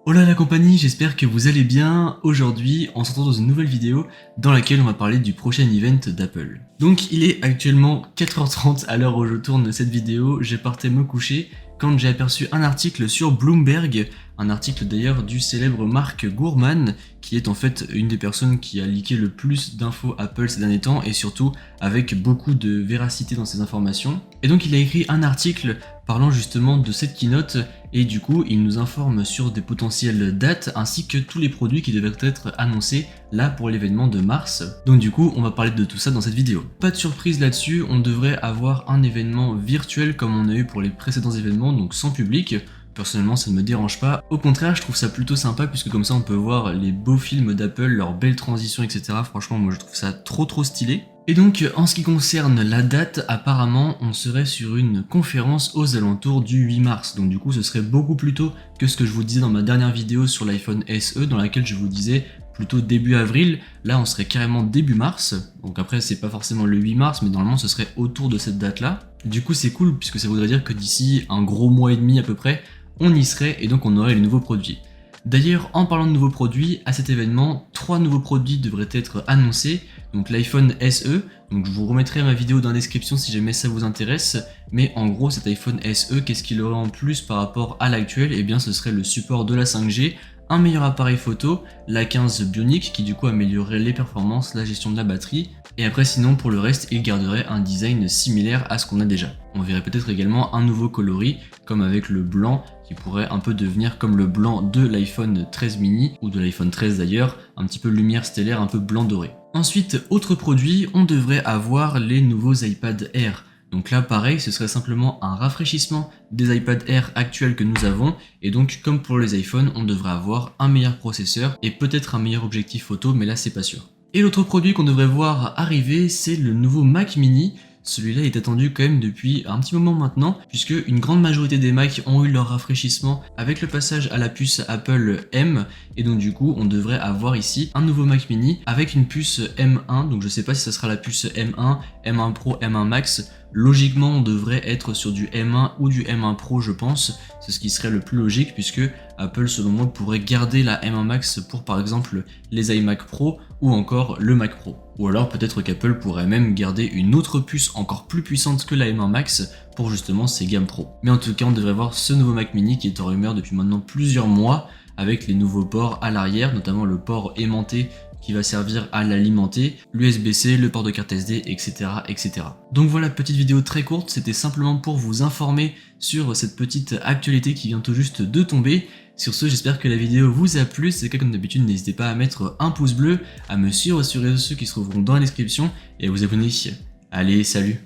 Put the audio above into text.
Hola la compagnie, j'espère que vous allez bien. Aujourd'hui, on se retrouve dans une nouvelle vidéo dans laquelle on va parler du prochain event d'Apple. Donc il est actuellement 4h30 à l'heure où je tourne cette vidéo, j'ai parté me coucher quand j'ai aperçu un article sur Bloomberg, un article d'ailleurs du célèbre Mark Gurman, qui est en fait une des personnes qui a leaké le plus d'infos Apple ces derniers temps et surtout avec beaucoup de véracité dans ses informations. Et donc il a écrit un article parlant justement de cette keynote et du coup il nous informe sur des potentielles dates ainsi que tous les produits qui devaient être annoncés là pour l'événement de mars. Donc du coup on va parler de tout ça dans cette vidéo. Pas de surprise là-dessus, on devrait avoir un événement virtuel comme on a eu pour les précédents événements, donc sans public. Personnellement ça ne me dérange pas, au contraire je trouve ça plutôt sympa puisque comme ça on peut voir les beaux films d'Apple, leurs belles transitions etc. Franchement moi je trouve ça trop stylé. Et donc en ce qui concerne la date, apparemment on serait sur une conférence aux alentours du 8 mars, donc du coup ce serait beaucoup plus tôt que ce que je vous disais dans ma dernière vidéo sur l'iPhone SE dans laquelle je vous disais plutôt début avril. Là on serait carrément début mars, donc après c'est pas forcément le 8 mars mais normalement ce serait autour de cette date là. Du coup c'est cool puisque ça voudrait dire que d'ici un gros mois et demi à peu près on y serait et donc on aurait les nouveaux produits. D'ailleurs, en parlant de nouveaux produits, à cet événement, 3 nouveaux produits devraient être annoncés. Donc l'iPhone SE, donc je vous remettrai ma vidéo dans la description si jamais ça vous intéresse. Mais en gros, cet iPhone SE, qu'est-ce qu'il aurait en plus par rapport à l'actuel? Eh bien, ce serait le support de la 5G, un meilleur appareil photo, l'A15 Bionic qui du coup améliorerait les performances, la gestion de la batterie. Et après sinon pour le reste il garderait un design similaire à ce qu'on a déjà. On verrait peut-être également un nouveau coloris comme avec le blanc qui pourrait un peu devenir comme le blanc de l'iPhone 13 mini ou de l'iPhone 13 d'ailleurs, un petit peu lumière stellaire, un peu blanc doré. Ensuite, autre produit, on devrait avoir les nouveaux iPad Air. Donc là pareil, ce serait simplement un rafraîchissement des iPad Air actuels que nous avons et donc comme pour les iPhones, on devrait avoir un meilleur processeur et peut-être un meilleur objectif photo mais là c'est pas sûr. Et l'autre produit qu'on devrait voir arriver, c'est le nouveau Mac Mini. Celui-là est attendu quand même depuis un petit moment maintenant, puisque une grande majorité des Macs ont eu leur rafraîchissement avec le passage à la puce Apple M, et donc du coup on devrait avoir ici un nouveau Mac Mini avec une puce M1, donc je sais pas si ça sera la puce M1, M1 Pro, M1 Max. Logiquement on devrait être sur du M1 ou du M1 Pro je pense, c'est ce qui serait le plus logique puisque Apple selon moi pourrait garder la M1 Max pour par exemple les iMac Pro ou encore le Mac Pro. Ou alors peut-être qu'Apple pourrait même garder une autre puce encore plus puissante que la M1 Max pour justement ses gammes Pro. Mais en tout cas on devrait voir ce nouveau Mac Mini qui est en rumeur depuis maintenant plusieurs mois avec les nouveaux ports à l'arrière, notamment le port aimanté qui va servir à l'alimenter, l'USB-C, le port de carte SD, etc., etc. Donc voilà, petite vidéo très courte, c'était simplement pour vous informer sur cette petite actualité qui vient tout juste de tomber. Sur ce, j'espère que la vidéo vous a plu, si c'est le cas comme d'habitude, n'hésitez pas à mettre un pouce bleu, à me suivre sur les réseaux sociaux qui se trouveront dans la description et à vous abonner. Allez, salut!